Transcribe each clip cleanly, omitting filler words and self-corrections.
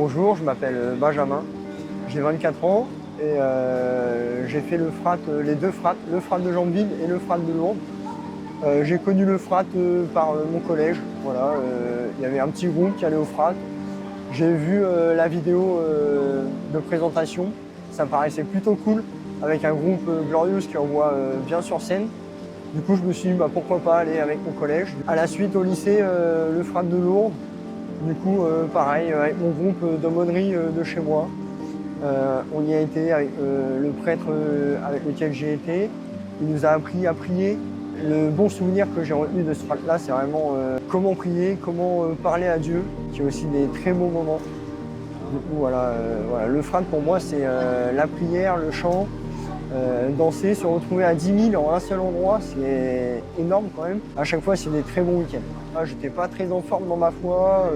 Bonjour, je m'appelle Benjamin, j'ai 24 ans et j'ai fait le FRAT, les deux FRAT, le FRAT de Jambeville et le FRAT de Lourdes. J'ai connu le FRAT par mon collège. Voilà, il y avait un petit groupe qui allait au FRAT. J'ai vu la vidéo de présentation, ça me paraissait plutôt cool, avec un groupe Glorious qui envoie bien sur scène. Du coup, je me suis dit pourquoi pas aller avec mon collège. À la suite, au lycée, le FRAT de Lourdes. Du coup, pareil, avec mon groupe d'aumônerie de chez moi. On y a été avec le prêtre avec lequel j'ai été. Il nous a appris à prier. Le bon souvenir que j'ai retenu de ce FRAT-là, c'est vraiment comment prier, comment parler à Dieu, qui est aussi des très beaux moments. Du coup, voilà, le FRAT pour moi, c'est la prière, le chant, danser, se retrouver à 10 000 en un seul endroit, c'est énorme quand même. À chaque fois, c'est des très bons week-ends. J'étais pas très en forme dans ma foi,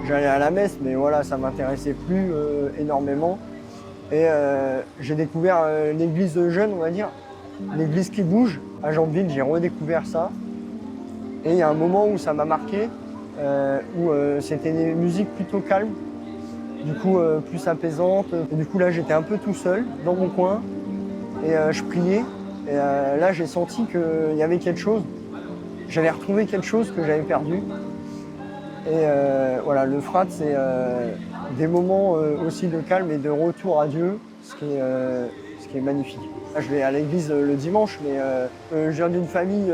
j'allais à la messe, mais voilà, ça m'intéressait plus énormément. Et j'ai découvert l'église de jeunes, on va dire, l'église qui bouge. À Jambeville, j'ai redécouvert ça. Et il y a un moment où ça m'a marqué, où c'était des musiques plutôt calmes, du coup plus apaisantes. Et du coup là, j'étais un peu tout seul dans mon coin et je priais. Et là, j'ai senti qu'il y avait quelque chose. J'avais retrouvé quelque chose que j'avais perdu. Et voilà, le FRAT, c'est des moments aussi de calme et de retour à Dieu, ce qui est magnifique. Là, je vais à l'église le dimanche, mais je viens d'une famille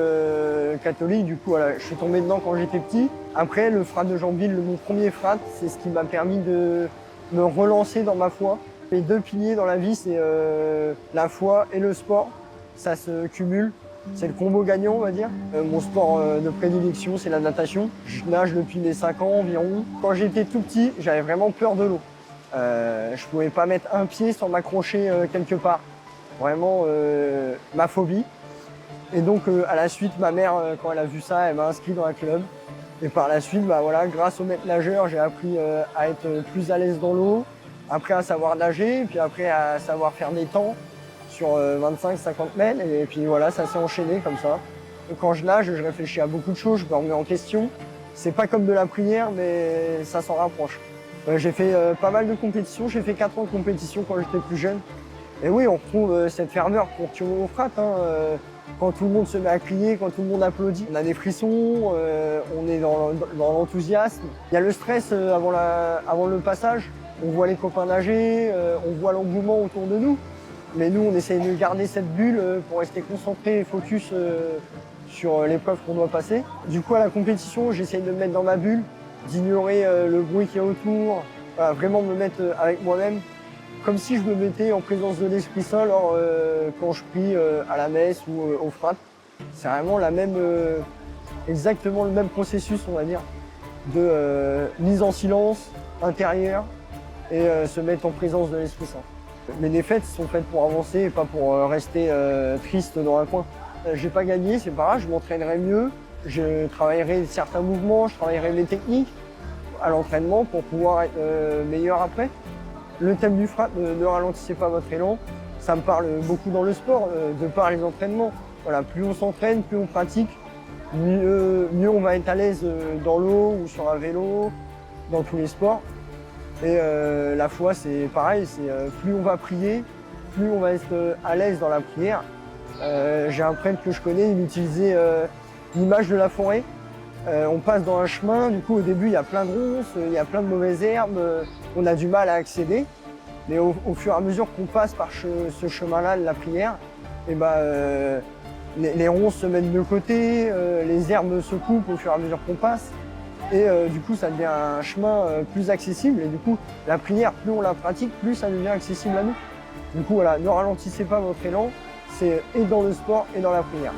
catholique, du coup, voilà, je suis tombé dedans quand j'étais petit. Après, le FRAT de Jambeville, mon premier FRAT, c'est ce qui m'a permis de me relancer dans ma foi. Les deux piliers dans la vie, c'est la foi et le sport. Ça se cumule. C'est le combo gagnant, on va dire. Mon sport de prédilection, c'est la natation. Je nage depuis mes 5 ans environ. Quand j'étais tout petit, j'avais vraiment peur de l'eau. Je pouvais pas mettre un pied sans m'accrocher quelque part. Vraiment ma phobie. Et donc à la suite, ma mère, quand elle a vu ça, elle m'a inscrit dans un club. Et par la suite, voilà, grâce au maître nageur, j'ai appris à être plus à l'aise dans l'eau, après à savoir nager, puis après à savoir faire des temps sur 25-50 mètres. Et puis voilà, ça s'est enchaîné comme ça. Et quand je nage, je réfléchis à beaucoup de choses, je me remets en question. C'est pas comme de la prière, mais ça s'en rapproche. J'ai fait pas mal de compétitions, j'ai fait 4 ans de compétition quand j'étais plus jeune. Et oui, on retrouve cette ferveur qu'on retrouve au FRAT. Quand tout le monde se met à crier, quand tout le monde applaudit, on a des frissons, on est dans l'enthousiasme. Il y a le stress avant le passage. On voit les copains nager, on voit l'engouement autour de nous. Mais nous, on essaye de garder cette bulle pour rester concentré et focus sur l'épreuve qu'on doit passer. Du coup, à la compétition, j'essaye de me mettre dans ma bulle, d'ignorer le bruit qu'il y a autour, voilà, vraiment me mettre avec moi-même, comme si je me mettais en présence de l'Esprit Saint quand je prie à la messe ou au FRAT. C'est vraiment exactement le même processus, on va dire, de mise en silence intérieur et se mettre en présence de l'Esprit Saint. Mes défaites sont faites pour avancer et pas pour rester triste dans un coin. J'ai pas gagné, c'est pas grave, je m'entraînerai mieux, je travaillerai certains mouvements, je travaillerai mes techniques à l'entraînement pour pouvoir être meilleur après. Le thème du FRAT, ne ralentissez pas votre élan, ça me parle beaucoup dans le sport, de par les entraînements. Voilà, plus on s'entraîne, plus on pratique, mieux on va être à l'aise dans l'eau ou sur un vélo, dans tous les sports. Et la foi, c'est pareil, plus on va prier, plus on va être à l'aise dans la prière. J'ai un prêtre que je connais, il utilisait l'image de la forêt. On passe dans un chemin, du coup au début il y a plein de ronces, il y a plein de mauvaises herbes, on a du mal à accéder. Mais au fur et à mesure qu'on passe par ce chemin-là de la prière, et les ronces se mettent de côté, les herbes se coupent au fur et à mesure qu'on passe. Et du coup, ça devient un chemin plus accessible. Et du coup, la prière, plus on la pratique, plus ça devient accessible à nous. Du coup, voilà, ne ralentissez pas votre élan. C'est et dans le sport et dans la prière.